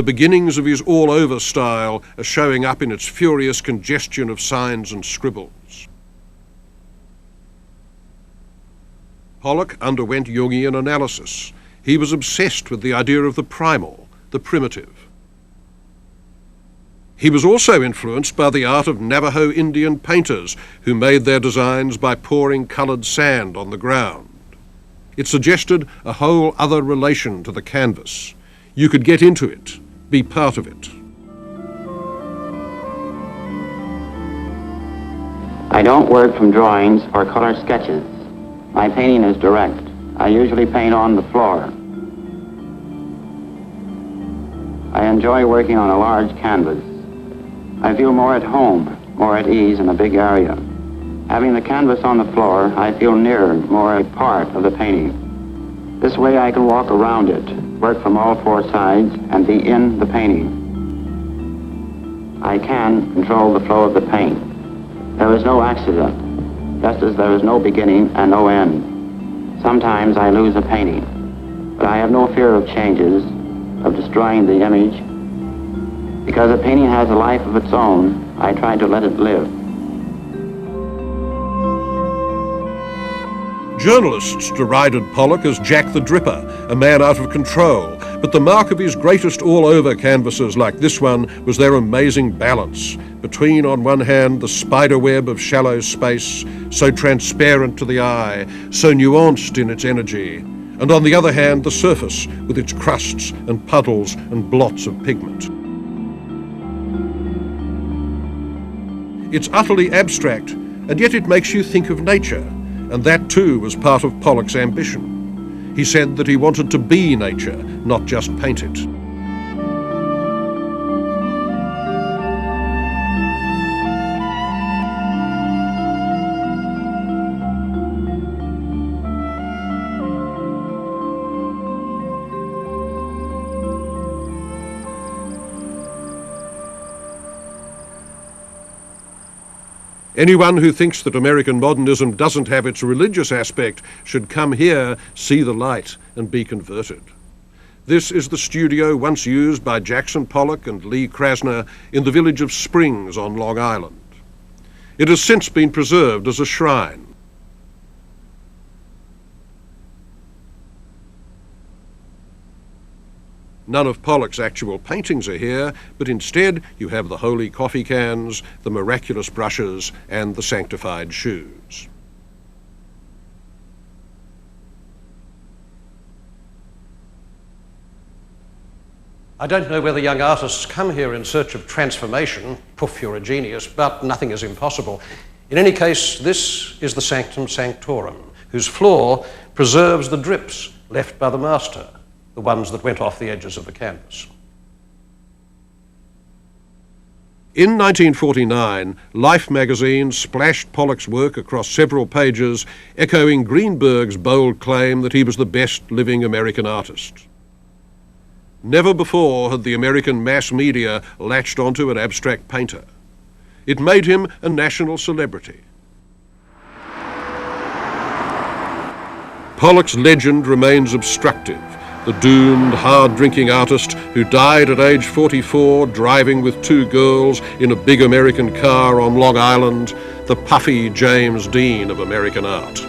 The beginnings of his all-over style are showing up in its furious congestion of signs and scribbles. Pollock underwent Jungian analysis. He was obsessed with the idea of the primal, the primitive. He was also influenced by the art of Navajo Indian painters who made their designs by pouring coloured sand on the ground. It suggested a whole other relation to the canvas. You could get into it, be part of it. I don't work from drawings or color sketches. My painting is direct. I usually paint on the floor. I enjoy working on a large canvas. I feel more at home, more at ease in a big area. Having the canvas on the floor, I feel nearer, more a part of the painting. This way I can walk around it, work from all four sides, and be in the painting. I can control the flow of the paint. There is no accident, just as there is no beginning and no end. Sometimes I lose a painting, but I have no fear of changes, of destroying the image. Because a painting has a life of its own, I try to let it live. Journalists derided Pollock as Jack the Dripper, a man out of control, but the mark of his greatest all-over canvases like this one was their amazing balance between, on one hand, the spiderweb of shallow space, so transparent to the eye, so nuanced in its energy, and on the other hand, the surface with its crusts and puddles and blots of pigment. It's utterly abstract, and yet it makes you think of nature, and that too was part of Pollock's ambition. He said that he wanted to be nature, not just paint it. Anyone who thinks that American modernism doesn't have its religious aspect should come here, see the light, and be converted. This is the studio once used by Jackson Pollock and Lee Krasner in the village of Springs on Long Island. It has since been preserved as a shrine. None of Pollock's actual paintings are here, but instead you have the holy coffee cans, the miraculous brushes, and the sanctified shoes. I don't know whether young artists come here in search of transformation. Poof, you're a genius, but nothing is impossible. In any case, this is the Sanctum Sanctorum, whose floor preserves the drips left by the master, the ones that went off the edges of the canvas. In 1949, Life magazine splashed Pollock's work across several pages, echoing Greenberg's bold claim that he was the best living American artist. Never before had the American mass media latched onto an abstract painter. It made him a national celebrity. Pollock's legend remains obstructive. The doomed, hard-drinking artist who died at age 44 driving with two girls in a big American car on Long Island, the puffy James Dean of American art.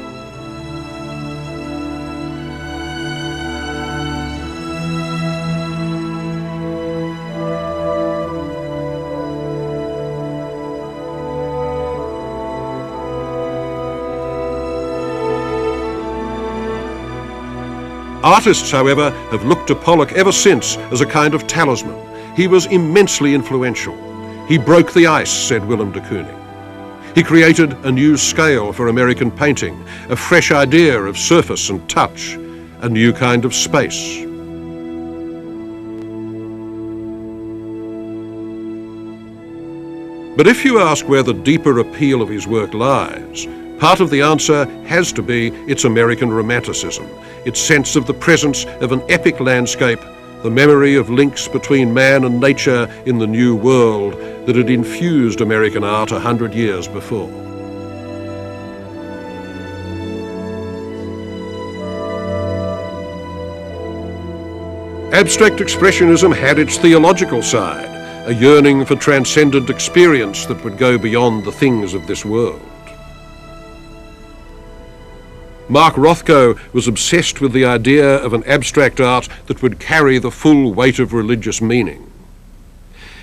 Artists, however, have looked to Pollock ever since as a kind of talisman. He was immensely influential. He broke the ice, said Willem de Kooning. He created a new scale for American painting, a fresh idea of surface and touch, a new kind of space. But if you ask where the deeper appeal of his work lies, part of the answer has to be its American Romanticism, its sense of the presence of an epic landscape, the memory of links between man and nature in the New World that had infused American art 100 years before. Abstract Expressionism had its theological side, a yearning for transcendent experience that would go beyond the things of this world. Mark Rothko was obsessed with the idea of an abstract art that would carry the full weight of religious meaning.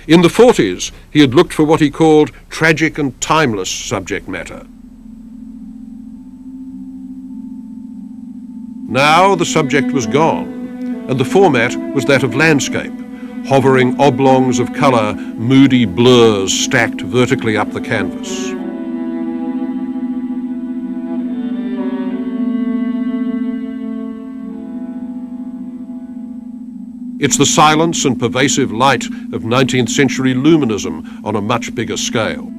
In the 40s, he had looked for what he called tragic and timeless subject matter. Now the subject was gone, and the format was that of landscape, hovering oblongs of colour, moody blurs stacked vertically up the canvas. It's the silence and pervasive light of 19th century luminism on a much bigger scale.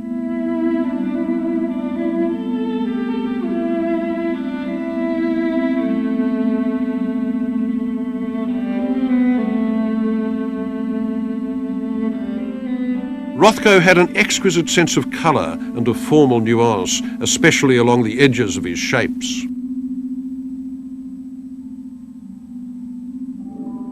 Rothko had an exquisite sense of colour and of formal nuance, especially along the edges of his shapes.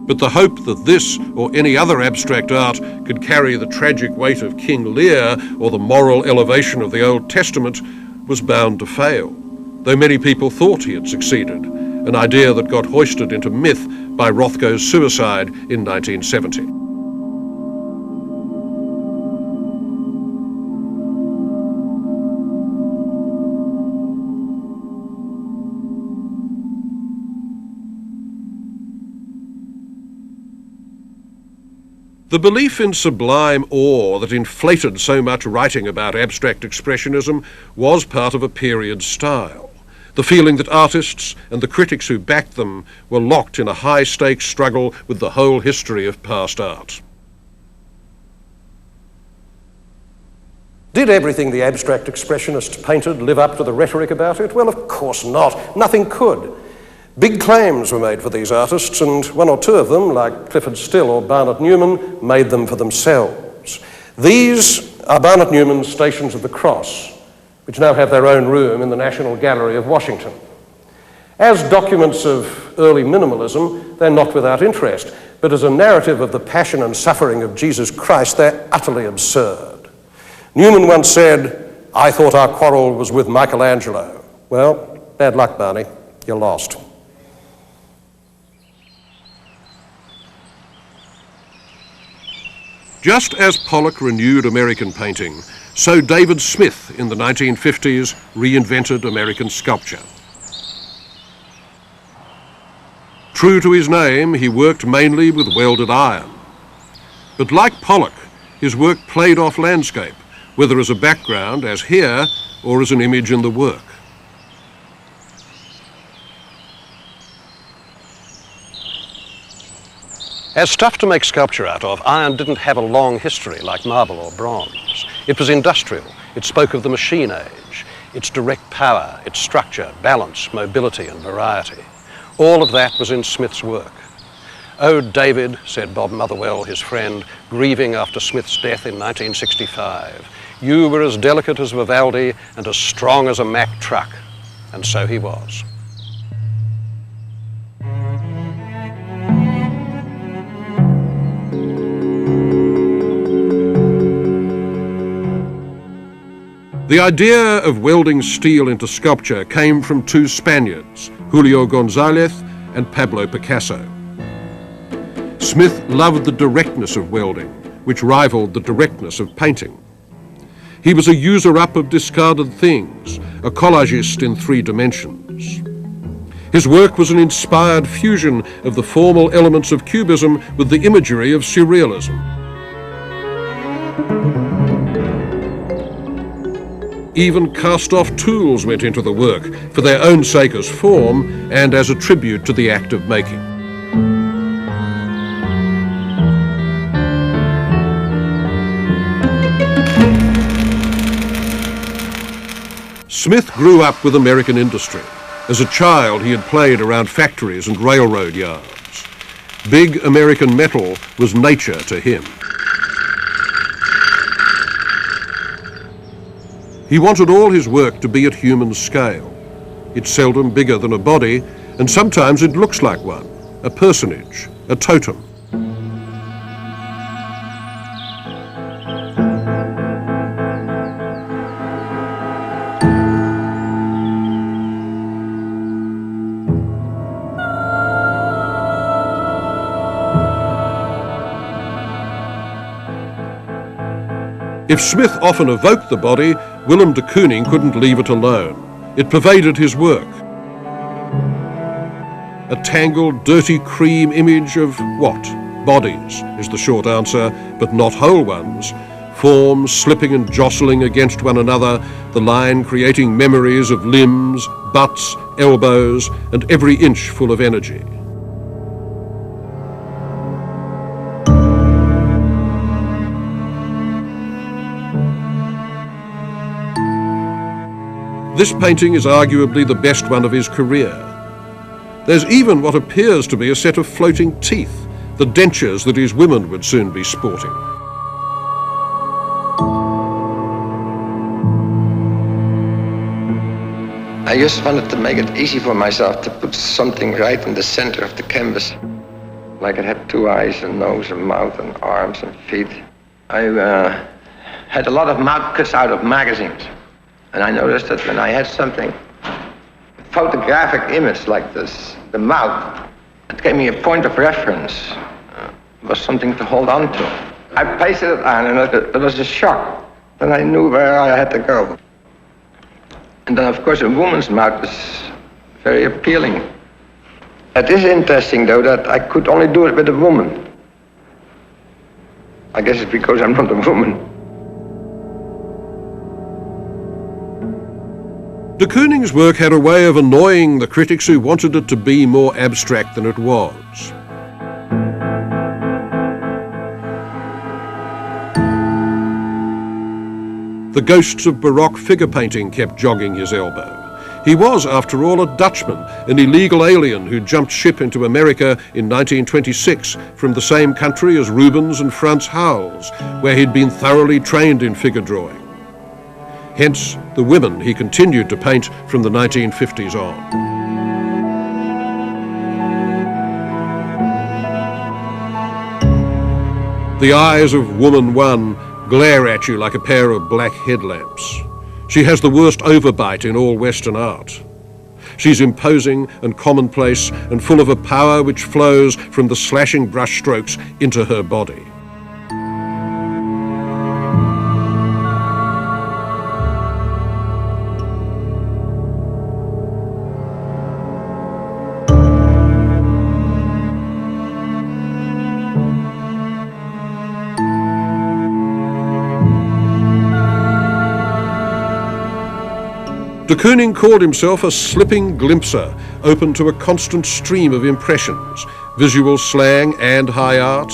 But the hope that this or any other abstract art could carry the tragic weight of King Lear or the moral elevation of the Old Testament was bound to fail, though many people thought he had succeeded, an idea that got hoisted into myth by Rothko's suicide in 1970. The belief in sublime awe that inflated so much writing about abstract expressionism was part of a period style. The feeling that artists and the critics who backed them were locked in a high-stakes struggle with the whole history of past art. Did everything the abstract expressionists painted live up to the rhetoric about it? Well, of course not. Nothing could. Big claims were made for these artists, and one or two of them, like Clifford Still or Barnett Newman, made them for themselves. These are Barnett Newman's Stations of the Cross, which now have their own room in the National Gallery of Washington. As documents of early minimalism, they're not without interest, but as a narrative of the passion and suffering of Jesus Christ, they're utterly absurd. Newman once said, "I thought our quarrel was with Michelangelo." Well, bad luck, Barney. You're lost. Just as Pollock renewed American painting, so David Smith in the 1950s reinvented American sculpture. True to his name, he worked mainly with welded iron. But like Pollock, his work played off landscape, whether as a background, as here, or as an image in the work. As stuff to make sculpture out of, iron didn't have a long history like marble or bronze. It was industrial. It spoke of the machine age, its direct power, its structure, balance, mobility and variety. All of that was in Smith's work. "Oh, David," said Bob Motherwell, his friend, grieving after Smith's death in 1965, "you were as delicate as Vivaldi and as strong as a Mack truck." And so he was. The idea of welding steel into sculpture came from two Spaniards, Julio González and Pablo Picasso. Smith loved the directness of welding, which rivaled the directness of painting. He was a user-up of discarded things, a collagist in 3 dimensions. His work was an inspired fusion of the formal elements of Cubism with the imagery of Surrealism. Even cast-off tools went into the work, for their own sake as form and as a tribute to the act of making. Smith grew up with American industry. As a child, he had played around factories and railroad yards. Big American metal was nature to him. He wanted all his work to be at human scale. It's seldom bigger than a body, and sometimes it looks like one, a personage, a totem. If Smith often evoked the body, Willem de Kooning couldn't leave it alone. It pervaded his work. A tangled, dirty cream image of what? Bodies is the short answer, but not whole ones. Forms slipping and jostling against one another, the line creating memories of limbs, butts, elbows, and every inch full of energy. This painting is arguably the best one of his career. There's even what appears to be a set of floating teeth, the dentures that his women would soon be sporting. I just wanted to make it easy for myself to put something right in the center of the canvas. Like it had two eyes, a nose, a mouth, and arms and feet. I had a lot of mouth cuts out of magazines. And I noticed that when I had something, a photographic image like this, the mouth, it gave me a point of reference. It was something to hold on to. I pasted it on and it was a shock. Then I knew where I had to go. And then, of course, a woman's mouth is very appealing. It is interesting, though, that I could only do it with a woman. I guess it's because I'm not a woman. De Kooning's work had a way of annoying the critics who wanted it to be more abstract than it was. The ghosts of Baroque figure painting kept jogging his elbow. He was, after all, a Dutchman, an illegal alien who jumped ship into America in 1926 from the same country as Rubens and Frans Hals, where he'd been thoroughly trained in figure drawing. Hence, the women he continued to paint from the 1950s on. The eyes of Woman One glare at you like a pair of black headlamps. She has the worst overbite in all Western art. She's imposing and commonplace and full of a power which flows from the slashing brushstrokes into her body. De Kooning called himself a slipping glimpser, open to a constant stream of impressions, visual slang and high art,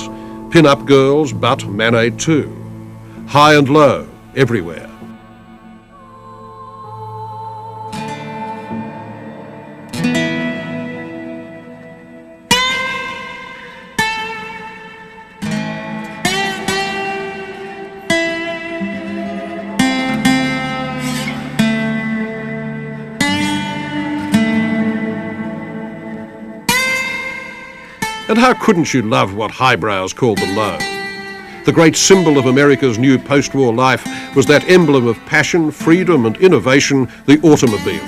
pin-up girls, but Manet too. High and low, everywhere. And how couldn't you love what highbrows called the low? The great symbol of America's new post-war life was that emblem of passion, freedom and innovation, the automobile.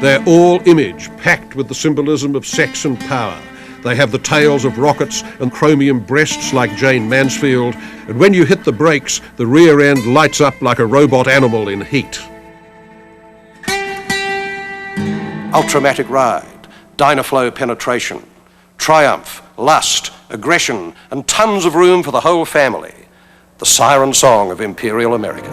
They're all image, packed with the symbolism of sex and power. They have the tails of rockets and chromium breasts like Jane Mansfield, and when you hit the brakes, the rear end lights up like a robot animal in heat. Ultramatic ride, Dynaflow penetration, triumph, lust, aggression, and tons of room for the whole family. The siren song of Imperial America.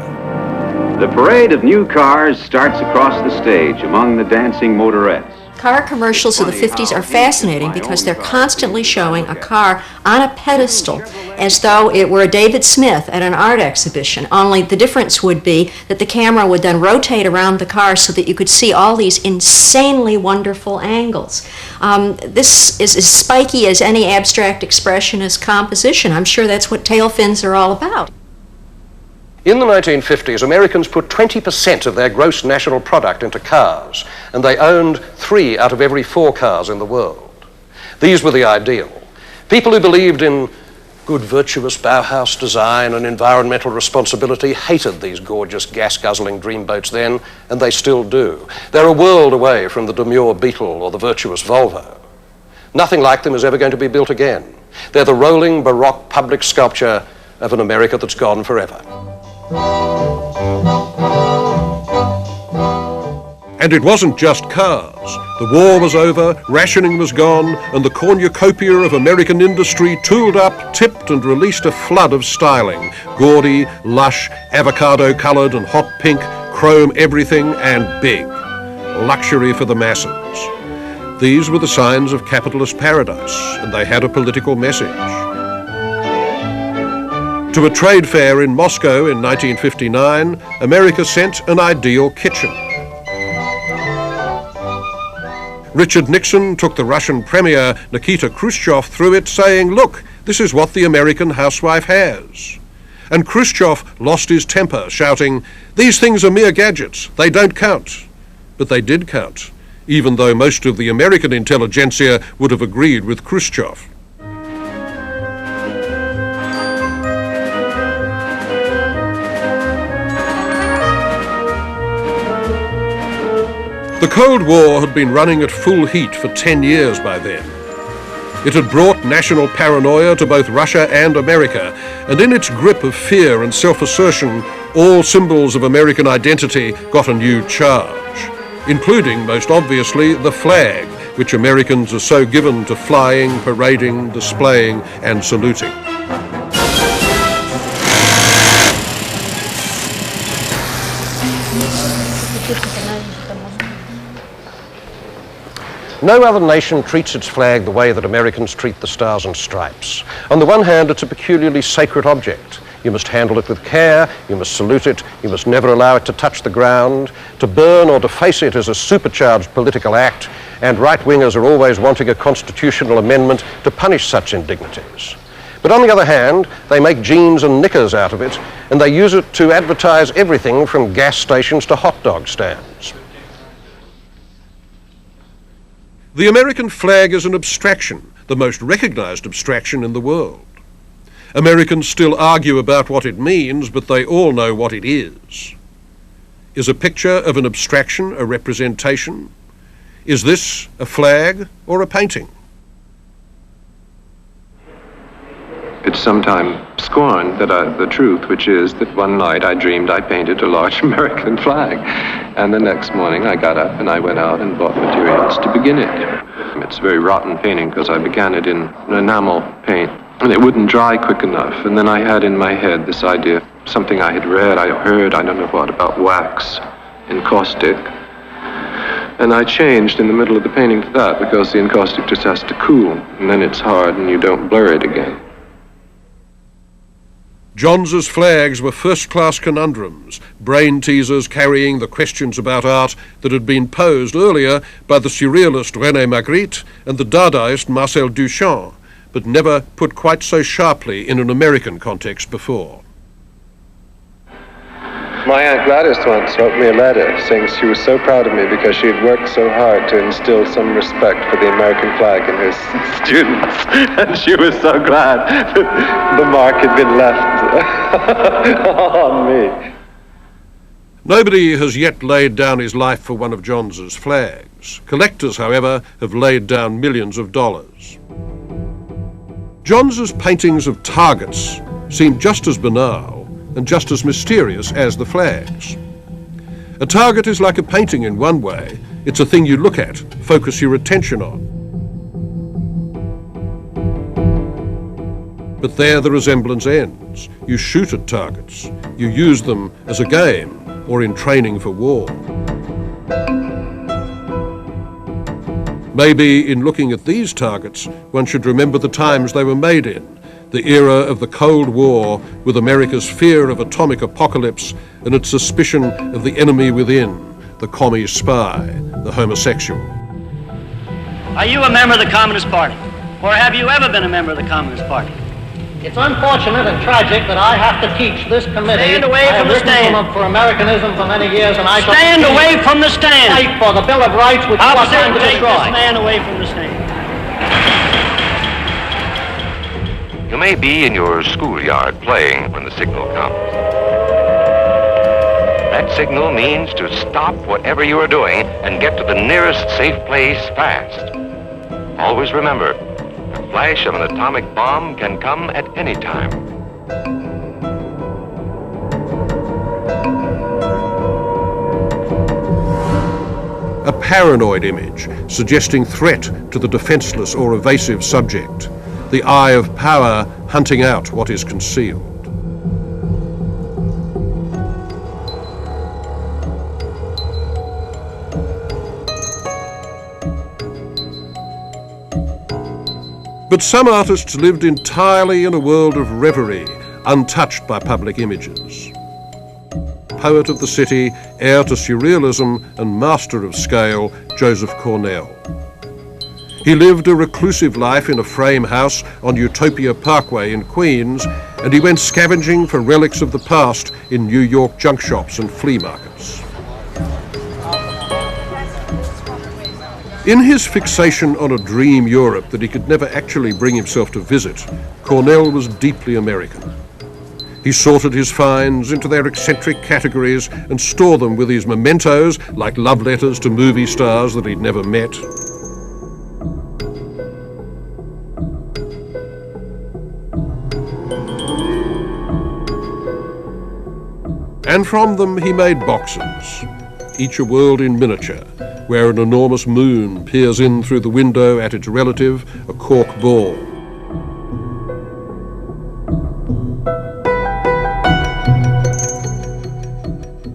The parade of new cars starts across the stage among the dancing motorettes. Car commercials of the 50s are fascinating because they're constantly showing a car on a pedestal as though it were a David Smith at an art exhibition, only the difference would be that the camera would then rotate around the car so that you could see all these insanely wonderful angles. This is as spiky as any abstract expressionist composition. I'm sure that's what tail fins are all about. In the 1950s, Americans put 20% of their gross national product into cars, and they owned 3 out of every 4 cars in the world. These were the ideal. People who believed in good, virtuous Bauhaus design and environmental responsibility hated these gorgeous gas-guzzling dreamboats then, and they still do. They're a world away from the demure Beetle or the virtuous Volvo. Nothing like them is ever going to be built again. They're the rolling Baroque public sculpture of an America that's gone forever. And it wasn't just cars. The war was over, rationing was gone, and the cornucopia of American industry tooled up, tipped, and released a flood of styling. Gaudy, lush, avocado-coloured and hot pink, chrome everything, and big. Luxury for the masses. These were the signs of capitalist paradise, and they had a political message. To a trade fair in Moscow in 1959, America sent an ideal kitchen. Richard Nixon took the Russian Premier Nikita Khrushchev through it, saying, "Look, this is what the American housewife has." And Khrushchev lost his temper, shouting, "These things are mere gadgets, they don't count." But they did count, even though most of the American intelligentsia would have agreed with Khrushchev. The Cold War had been running at full heat for 10 years by then. It had brought national paranoia to both Russia and America, and in its grip of fear and self-assertion, all symbols of American identity got a new charge, including, most obviously, the flag, which Americans are so given to flying, parading, displaying, and saluting. No other nation treats its flag the way that Americans treat the Stars and Stripes. On the one hand, it's a peculiarly sacred object. You must handle it with care, you must salute it, you must never allow it to touch the ground. To burn or deface it is a supercharged political act, and right-wingers are always wanting a constitutional amendment to punish such indignities. But on the other hand, they make jeans and knickers out of it, and they use it to advertise everything from gas stations to hot dog stands. The American flag is an abstraction, the most recognized abstraction in the world. Americans still argue about what it means, but they all know what it is. Is a picture of an abstraction a representation? Is this a flag or a painting? It's sometimes scorned that the truth, which is that one night I dreamed I painted a large American flag, and the next morning I got up and I went out and bought materials to begin it. It's a very rotten painting because I began it in enamel paint, and it wouldn't dry quick enough. And then I had in my head this idea, something I had read, I heard, I don't know what, about wax encaustic. And I changed in the middle of the painting to that because the encaustic just has to cool, and then it's hard and you don't blur it again. Johns's flags were first-class conundrums, brain teasers carrying the questions about art that had been posed earlier by the surrealist René Magritte and the Dadaist Marcel Duchamp, but never put quite so sharply in an American context before. My Aunt Gladys once wrote me a letter saying she was so proud of me because she had worked so hard to instill some respect for the American flag in her students. And she was so glad that the mark had been left on me. Nobody has yet laid down his life for one of Johns's flags. Collectors, however, have laid down millions of dollars. Johns's paintings of targets seem just as banal and just as mysterious as the flags. A target is like a painting in one way. It's a thing you look at, focus your attention on. But there the resemblance ends. You shoot at targets. You use them as a game or in training for war. Maybe in looking at these targets, one should remember the times they were made in, the era of the Cold War, with America's fear of atomic apocalypse and its suspicion of the enemy within, the commie spy, the homosexual. Are you a member of the Communist Party? Or have you ever been a member of the Communist Party? It's unfortunate and tragic that I have to teach this committee. Stand away from the stand. For Americanism for many years, and I stand away from the stand. Fight for the Bill of Rights, which you are trying to take destroy. this man away from the stand. You may be in your schoolyard playing when the signal comes. That signal means to stop whatever you are doing and get to the nearest safe place fast. Always remember, the flash of an atomic bomb can come at any time. A paranoid image suggesting threat to the defenseless or evasive subject. The eye of power hunting out what is concealed. But some artists lived entirely in a world of reverie, untouched by public images. Poet of the city, heir to surrealism and master of scale, Joseph Cornell. He lived a reclusive life in a frame house on Utopia Parkway in Queens, and he went scavenging for relics of the past in New York junk shops and flea markets. In his fixation on a dream Europe that he could never actually bring himself to visit, Cornell was deeply American. He sorted his finds into their eccentric categories and stored them with his mementos, like love letters to movie stars that he'd never met. And from them he made boxes, each a world in miniature, where an enormous moon peers in through the window at its relative, a cork ball.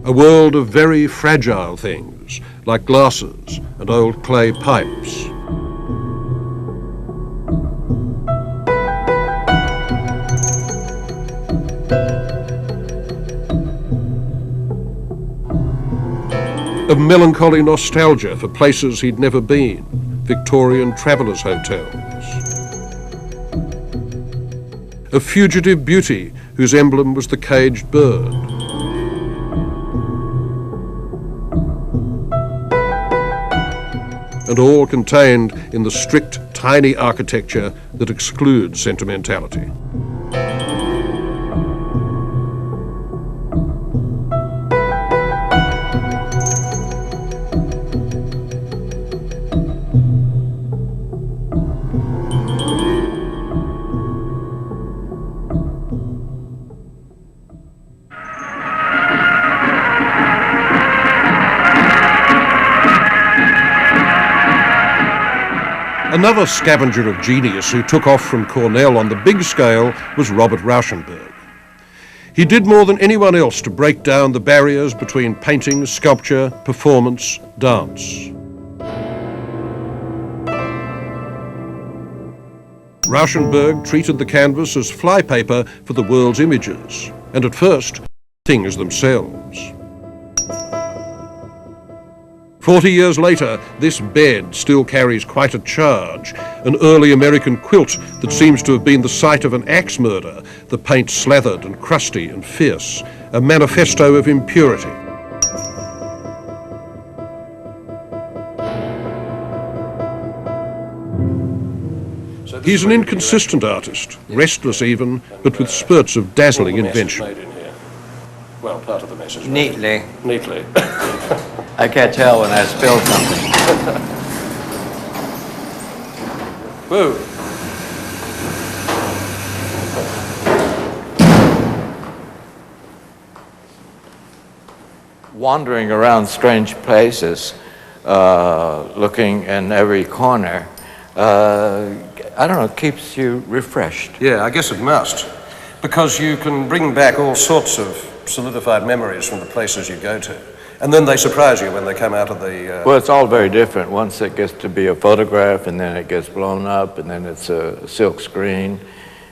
A world of very fragile things, like glasses and old clay pipes. Of melancholy nostalgia for places he'd never been, Victorian travellers' hotels. Of fugitive beauty whose emblem was the caged bird. And all contained in the strict, tiny architecture that excludes sentimentality. Another scavenger of genius who took off from Cornell on the big scale was Robert Rauschenberg. He did more than anyone else to break down the barriers between painting, sculpture, performance, dance. Rauschenberg treated the canvas as flypaper for the world's images, and at first, things themselves. 40 years later, this bed still carries quite a charge, an early American quilt that seems to have been the site of an axe murder, the paint slathered and crusty and fierce, a manifesto of impurity. He's an inconsistent artist, restless even, but with spurts of dazzling invention. Well, part of the message. Neatly. Neatly. I can't tell when I spill something. Whoa. Wandering around strange places, looking in every corner, I don't know, keeps you refreshed. Yeah, I guess it must. Because you can bring back all sorts of solidified memories from the places you go to. And then they surprise you when they come out of the... Well, it's all very different. Once it gets to be a photograph, and then it gets blown up, and then it's a silk screen,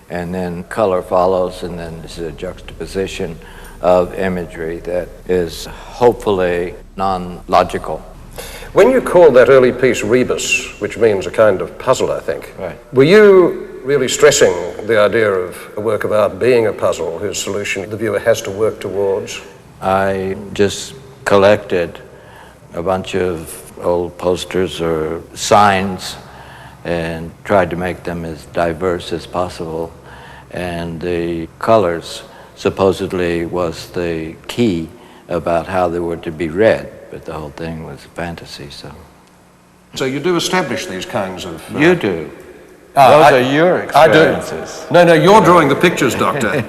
and then color follows, and then this is a juxtaposition of imagery that is hopefully non-logical. When you called that early piece Rebus, which means a kind of puzzle, I think, right. Were you really stressing the idea of a work of art being a puzzle whose solution the viewer has to work towards? I just collected a bunch of old posters or signs and tried to make them as diverse as possible. And the colors supposedly was the key about how they were to be read, but the whole thing was fantasy, so. So you do establish these kinds of... You do. Those are your experiences. I do. No, you're drawing the pictures, Doctor.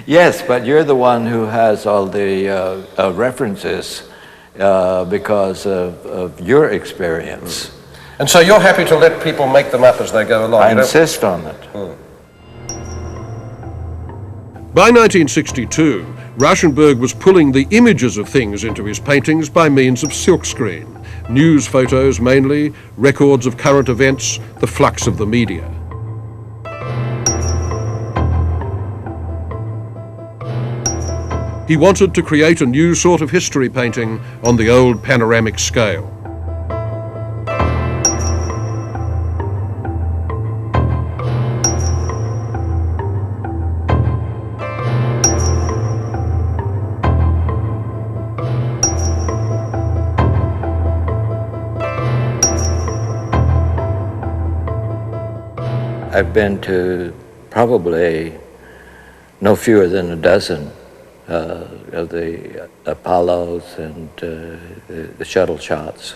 Yes, but you're the one who has all the references because of your experience. And so you're happy to let people make them up as they go along? I insist on it. By 1962, Rauschenberg was pulling the images of things into his paintings by means of silkscreen. News photos mainly, records of current events, the flux of the media. He wanted to create a new sort of history painting on the old panoramic scale. I've been to probably no fewer than a dozen of the Apollos and the shuttle shots.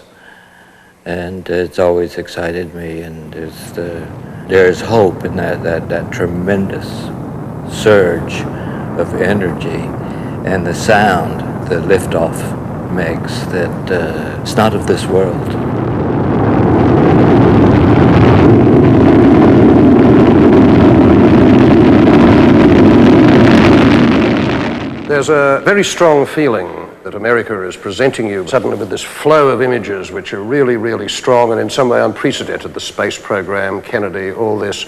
And it's always excited me, and there's hope in that tremendous surge of energy and the sound that liftoff makes that it's not of this world. There's a very strong feeling that America is presenting you suddenly with this flow of images which are really, really strong and in some way unprecedented. The space program, Kennedy, all this.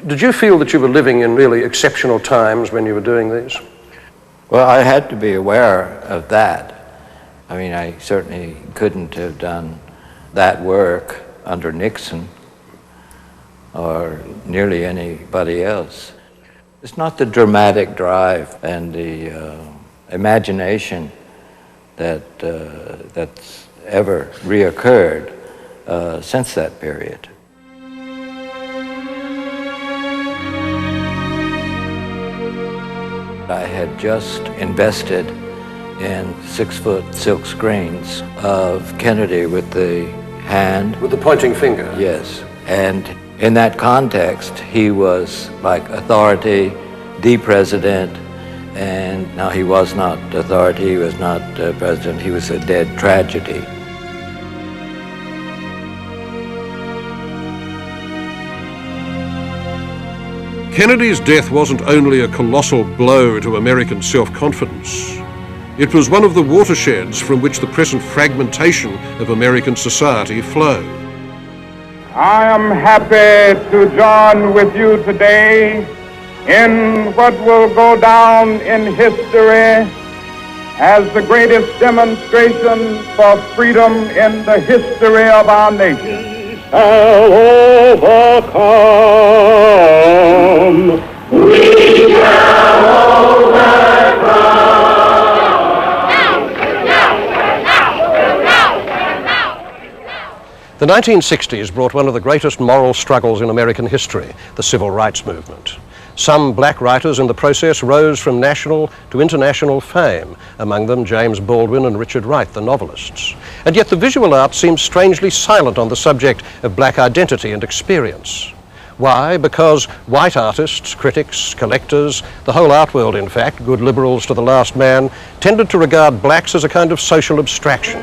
Did you feel that you were living in really exceptional times when you were doing these? Well, I had to be aware of that. I mean, I certainly couldn't have done that work under Nixon or nearly anybody else. It's not the dramatic drive and the imagination that's ever reoccurred since that period. I had just invested in 6-foot silk screens of Kennedy with the hand. With the pointing finger? Yes. And in that context, he was like authority, the president, and now he was not authority, he was not president, he was a dead tragedy. Kennedy's death wasn't only a colossal blow to American self-confidence. It was one of the watersheds from which the present fragmentation of American society flowed. I am happy to join with you today in what will go down in history as the greatest demonstration for freedom in the history of our nation. Shall overcome. We shall overcome. The 1960s brought one of the greatest moral struggles in American history, the Civil Rights Movement. Some black writers in the process rose from national to international fame, among them James Baldwin and Richard Wright, the novelists. And yet the visual arts seems strangely silent on the subject of black identity and experience. Why? Because white artists, critics, collectors, the whole art world in fact, good liberals to the last man, tended to regard blacks as a kind of social abstraction.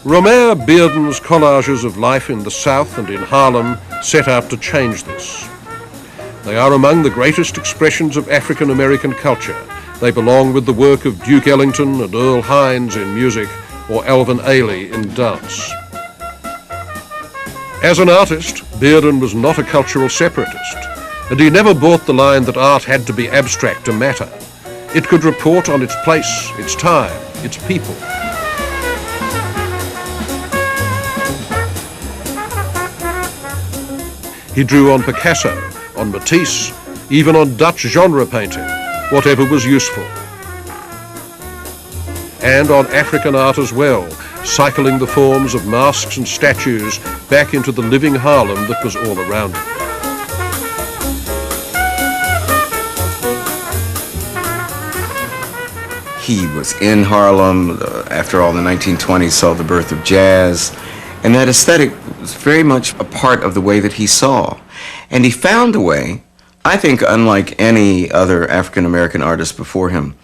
Romare Bearden's collages of life in the South and in Harlem set out to change this. They are among the greatest expressions of African American culture. They belong with the work of Duke Ellington and Earl Hines in music, or Alvin Ailey in dance. As an artist, Bearden was not a cultural separatist, and he never bought the line that art had to be abstract to matter. It could report on its place, its time, its people. He drew on Picasso, on Matisse, even on Dutch genre painting, whatever was useful. And on African art as well, cycling the forms of masks and statues back into the living Harlem that was all around him. He was in Harlem. After all, the 1920s saw the birth of jazz, and that aesthetic was very much a part of the way that he saw. And he found a way, I think unlike any other African-American artist before him,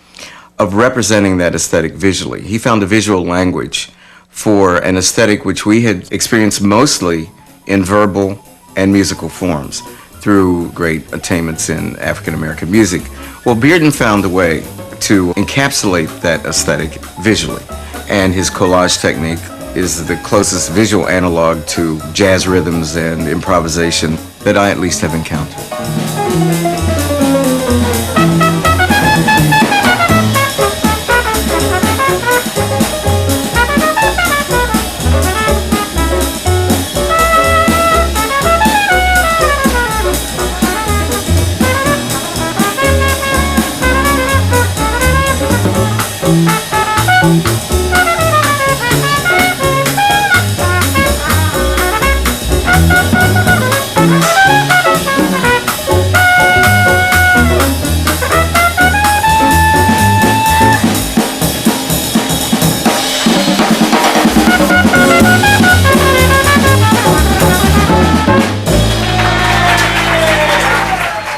of representing that aesthetic visually. He found a visual language for an aesthetic which we had experienced mostly in verbal and musical forms through great attainments in African-American music. Well, Bearden found a way to encapsulate that aesthetic visually, and his collage technique is the closest visual analog to jazz rhythms and improvisation that I at least have encountered.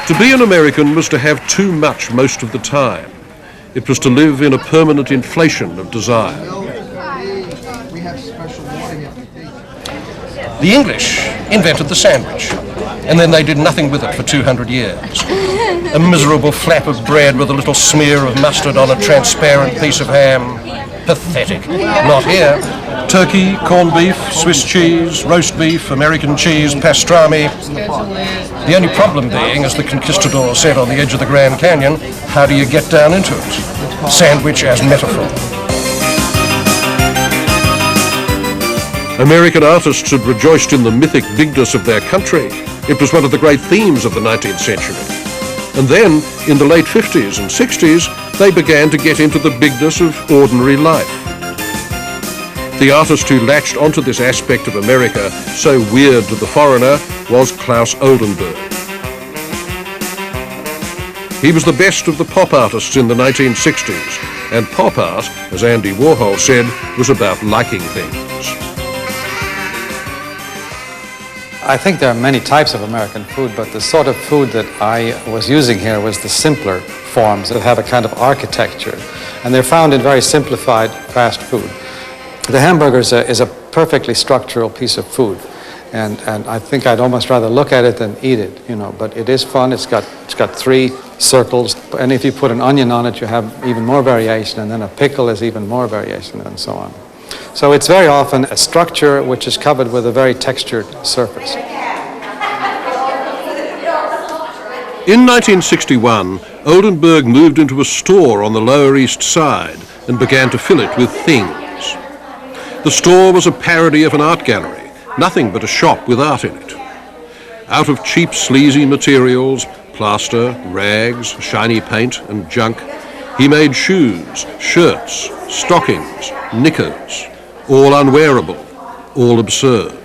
To be an American was to have too much most of the time. It was to live in a permanent inflation of desire. The English invented the sandwich, and then they did nothing with it for 200 years. A miserable flap of bread with a little smear of mustard on a transparent piece of ham. Pathetic. Not here. Turkey, corned beef, Swiss cheese, roast beef, American cheese, pastrami. The only problem being, as the conquistador said on the edge of the Grand Canyon, how do you get down into it? Sandwich as metaphor. American artists had rejoiced in the mythic bigness of their country. It was one of the great themes of the 19th century. And then, in the late 50s and 60s, they began to get into the bigness of ordinary life. The artist who latched onto this aspect of America, so weird to the foreigner, was Claes Oldenburg. He was the best of the pop artists in the 1960s, and pop art, as Andy Warhol said, was about liking things. I think there are many types of American food, but the sort of food that I was using here was the simpler forms that have a kind of architecture, and they're found in very simplified fast food. The hamburger is a perfectly structural piece of food, and I think I'd almost rather look at it than eat it, you know, but it is fun. It's got 3 circles, and if you put an onion on it, you have even more variation, and then a pickle is even more variation, and so on. So it's very often a structure which is covered with a very textured surface. In 1961, Oldenburg moved into a store on the Lower East Side and began to fill it with things. The store was a parody of an art gallery, nothing but a shop with art in it. Out of cheap, sleazy materials, plaster, rags, shiny paint, and junk, he made shoes, shirts, stockings, knickers, all unwearable, all absurd.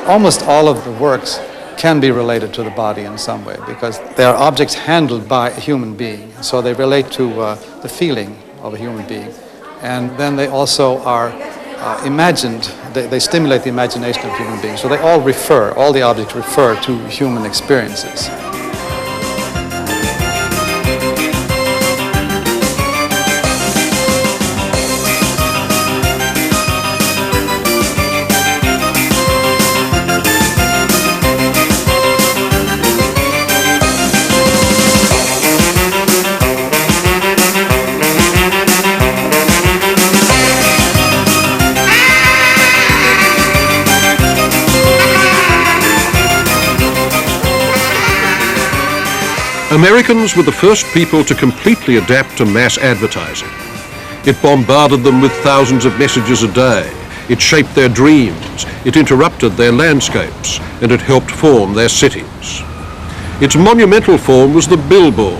Almost all of the works can be related to the body in some way because they are objects handled by a human being. So they relate to the feeling of a human being. And then they also are imagined, they stimulate the imagination of human beings. So they all the objects refer to human experiences. Americans were the first people to completely adapt to mass advertising. It bombarded them with thousands of messages a day. It shaped their dreams, it interrupted their landscapes, and it helped form their cities. Its monumental form was the billboard,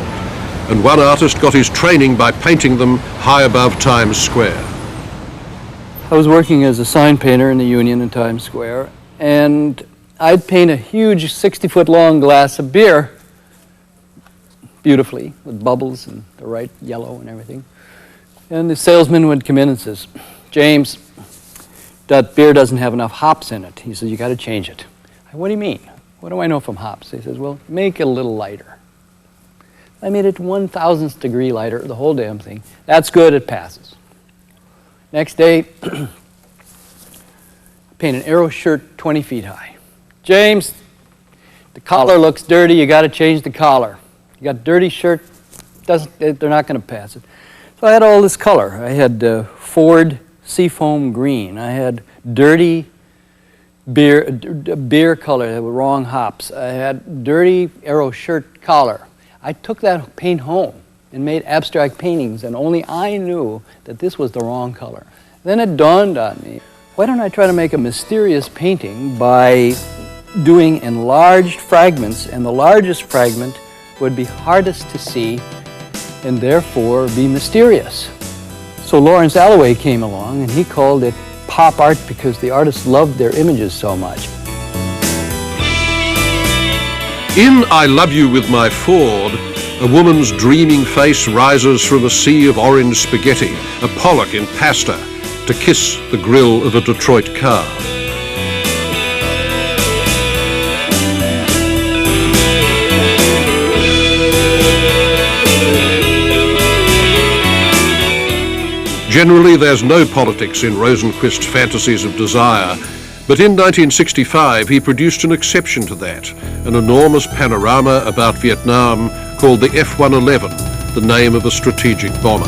and one artist got his training by painting them high above Times Square. I was working as a sign painter in the Union in Times Square, and I'd paint a huge 60-foot long glass of beer beautifully with bubbles and the right yellow and everything. And the salesman would come in and says, "James, that beer doesn't have enough hops in it." He says, "You got to change it." "What do you mean? What do I know from hops?" He says, "Well, make it a little lighter." I made it 1,000th degree lighter, the whole damn thing. "That's good, it passes." Next day, paint an arrow shirt 20 feet high. "James, the collar looks dirty, you got to change the collar. You got a dirty shirt, they're not going to pass it." So I had all this color. I had Ford Seafoam green. I had dirty beer color, the wrong hops. I had dirty arrow shirt collar. I took that paint home and made abstract paintings, and only I knew that this was the wrong color. Then it dawned on me, why don't I try to make a mysterious painting by doing enlarged fragments, and the largest fragment would be hardest to see and therefore be mysterious. So Lawrence Alloway came along and he called it pop art because the artists loved their images so much. In I Love You with My Ford, a woman's dreaming face rises from a sea of orange spaghetti, a Pollock in pasta, to kiss the grill of a Detroit car. Generally, there's no politics in Rosenquist's fantasies of desire, but in 1965 he produced an exception to that, an enormous panorama about Vietnam called the F-111, the name of a strategic bomber.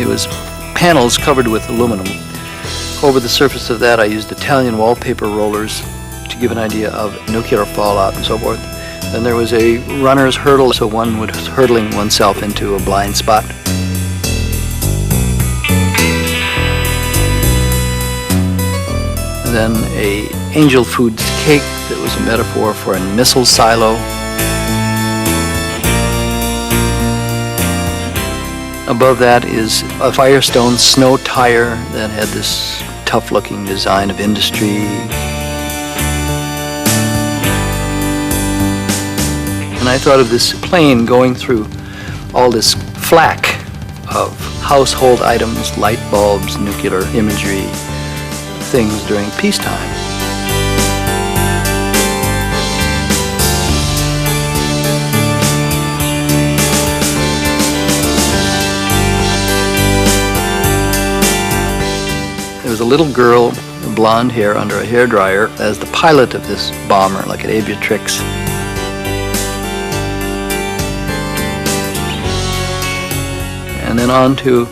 It was panels covered with aluminum. Over the surface of that I used Italian wallpaper rollers to give an idea of nuclear fallout and so forth. Then there was a runner's hurdle, so one was hurtling oneself into a blind spot. And then a angel food cake that was a metaphor for a missile silo. Above that is a Firestone snow tire that had this tough-looking design of industry. And I thought of this plane going through all this flak of household items, light bulbs, nuclear imagery, things during peacetime. There was a little girl, blonde hair under a hairdryer, as the pilot of this bomber, like an aviatrix. And then on to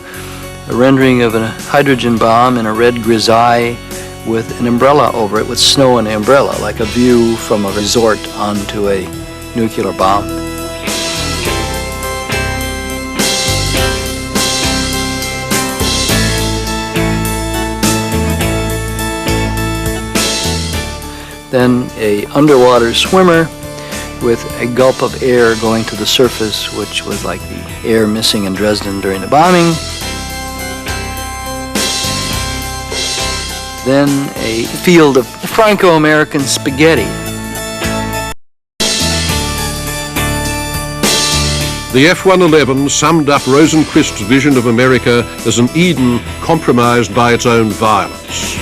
a rendering of a hydrogen bomb in a red grisaille with an umbrella over it, with snow and an umbrella, like a view from a resort onto a nuclear bomb. Then a underwater swimmer with a gulp of air going to the surface, which was like the air missing in Dresden during the bombing. Then a field of Franco-American spaghetti. The F-111 summed up Rosenquist's vision of America as an Eden compromised by its own violence.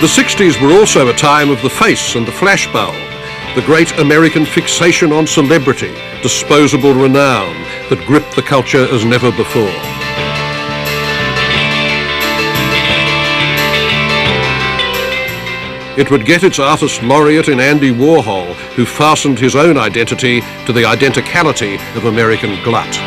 The 60s were also a time of the face and the flashbulb, the great American fixation on celebrity, disposable renown that gripped the culture as never before. It would get its artist laureate in Andy Warhol, who fastened his own identity to the identicality of American glut.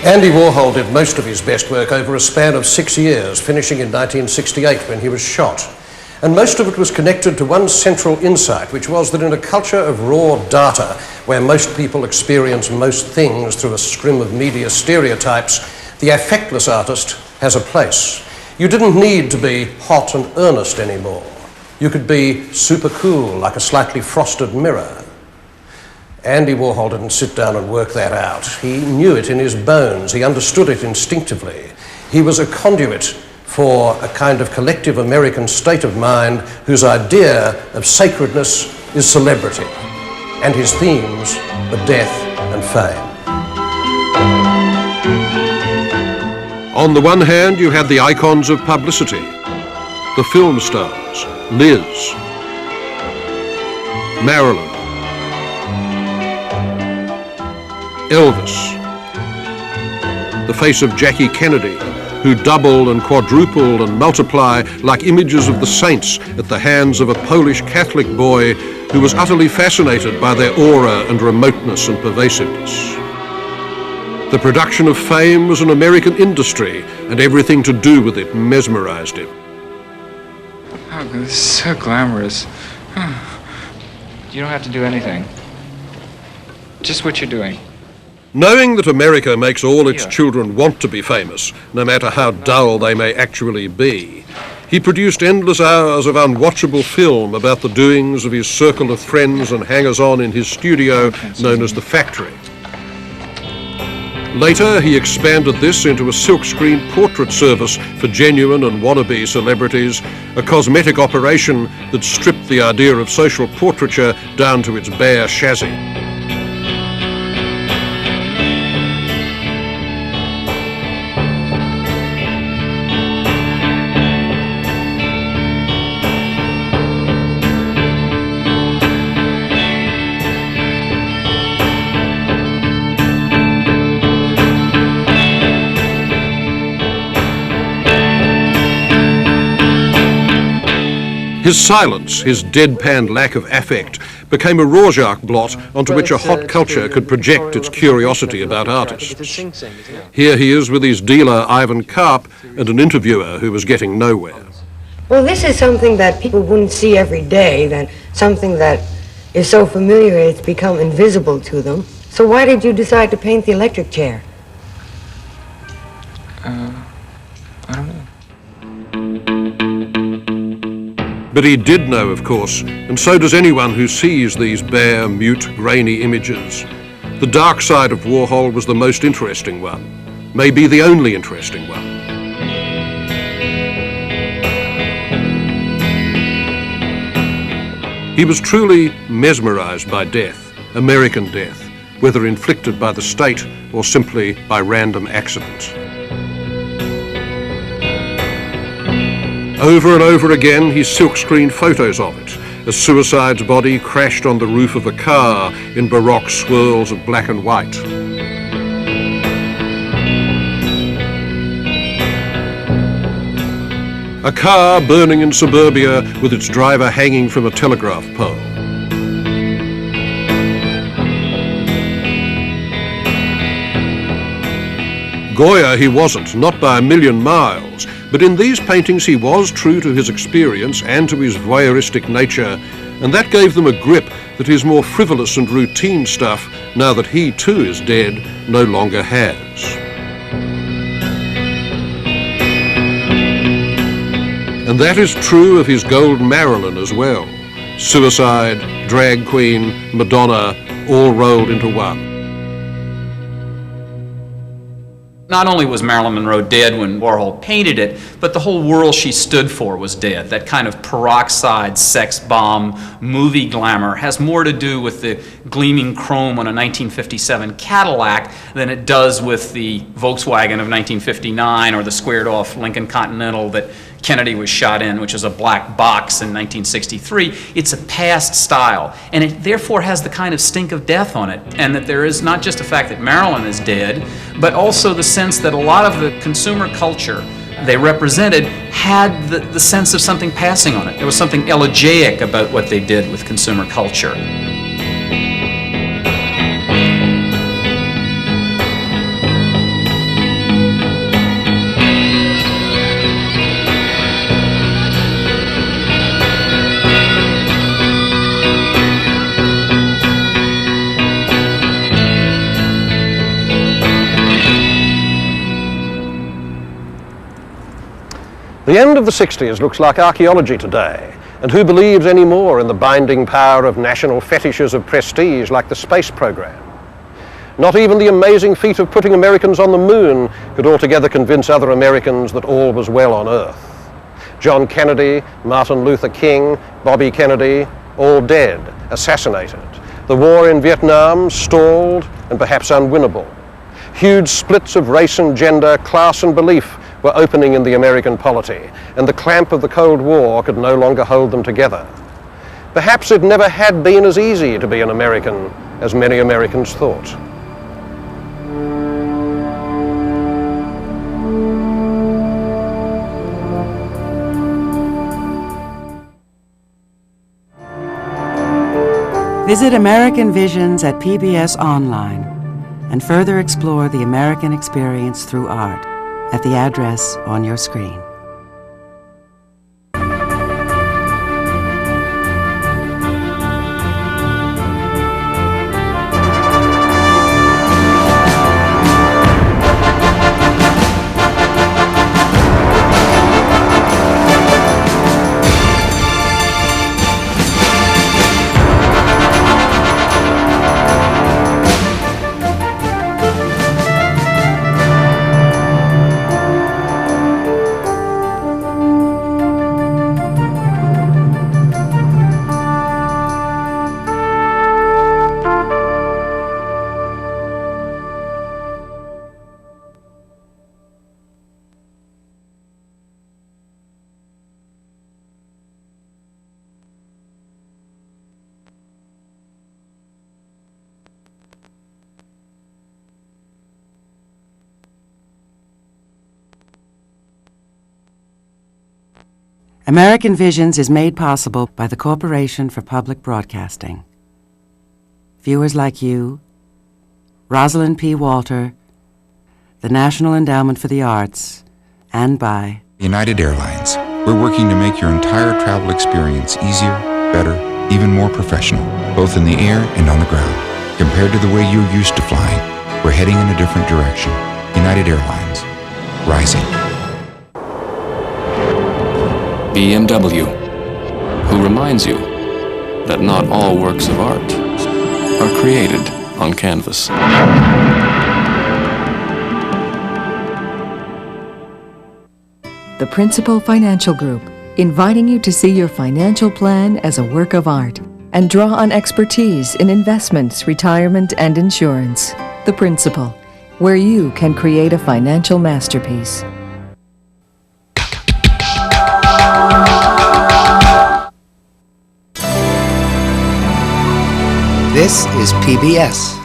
Andy Warhol did most of his best work over a span of 6 years, finishing in 1968 when he was shot. And most of it was connected to one central insight, which was that in a culture of raw data, where most people experience most things through a scrim of media stereotypes, the affectless artist has a place. You didn't need to be hot and earnest anymore. You could be super cool, like a slightly frosted mirror. Andy Warhol didn't sit down and work that out. He knew it in his bones. He understood it instinctively. He was a conduit for a kind of collective American state of mind whose idea of sacredness is celebrity, and his themes are death and fame. On the one hand, you had the icons of publicity, the film stars, Liz, Marilyn, Elvis, the face of Jackie Kennedy, who double and quadruple and multiply like images of the saints at the hands of a Polish Catholic boy who was utterly fascinated by their aura and remoteness and pervasiveness. The production of fame was an American industry, and everything to do with it mesmerized him. Oh, this is so glamorous. You don't have to do anything. Just what you're doing. Knowing that America makes all its children want to be famous, no matter how dull they may actually be, he produced endless hours of unwatchable film about the doings of his circle of friends and hangers-on in his studio known as The Factory. Later, he expanded this into a silkscreen portrait service for genuine and wannabe celebrities, a cosmetic operation that stripped the idea of social portraiture down to its bare chassis. His silence, his deadpan lack of affect, became a Rorschach blot onto which a hot culture could project its curiosity about artists. Here he is with his dealer, Ivan Karp, and an interviewer who was getting nowhere. Well, this is something that people wouldn't see every day, that something that is so familiar it's become invisible to them. So why did you decide to paint the electric chair? I don't know. But he did know, of course, and so does anyone who sees these bare, mute, grainy images. The dark side of Warhol was the most interesting one, maybe the only interesting one. He was truly mesmerized by death, American death, whether inflicted by the state or simply by random accident. Over and over again, he silkscreened photos of it, as Suicide's body crashed on the roof of a car in baroque swirls of black and white. A car burning in suburbia with its driver hanging from a telegraph pole. Goya he wasn't, not by a million miles, but in these paintings he was true to his experience and to his voyeuristic nature, and that gave them a grip that his more frivolous and routine stuff, now that he too is dead, no longer has. And that is true of his Gold Marilyn as well. Suicide, drag queen, Madonna, all rolled into one. Not only was Marilyn Monroe dead when Warhol painted it, but the whole world she stood for was dead. That kind of peroxide sex bomb movie glamour has more to do with the gleaming chrome on a 1957 Cadillac than it does with the Volkswagen of 1959 or the squared-off Lincoln Continental that Kennedy was shot in, which is a black box in 1963. It's a past style, and it therefore has the kind of stink of death on it, and that there is not just the fact that Marilyn is dead, but also the sense that a lot of the consumer culture they represented had the sense of something passing on it. There was something elegiac about what they did with consumer culture. The end of the 60s looks like archaeology today, and who believes any more in the binding power of national fetishes of prestige like the space program? Not even the amazing feat of putting Americans on the moon could altogether convince other Americans that all was well on Earth. John Kennedy, Martin Luther King, Bobby Kennedy, all dead, assassinated. The war in Vietnam stalled and perhaps unwinnable. Huge splits of race and gender, class and belief were opening in the American polity, and the clamp of the Cold War could no longer hold them together. Perhaps it never had been as easy to be an American as many Americans thought. Visit American Visions at PBS Online and further explore the American experience through art at the address on your screen. American Visions is made possible by the Corporation for Public Broadcasting. Viewers like you, Rosalind P. Walter, the National Endowment for the Arts, and by United Airlines. We're working to make your entire travel experience easier, better, even more professional, both in the air and on the ground. Compared to the way you're used to flying, we're heading in a different direction. United Airlines. Rising. BMW, who reminds you that not all works of art are created on canvas. The Principal Financial Group, inviting you to see your financial plan as a work of art and draw on expertise in investments, retirement, and insurance. The Principal, where you can create a financial masterpiece. This is PBS.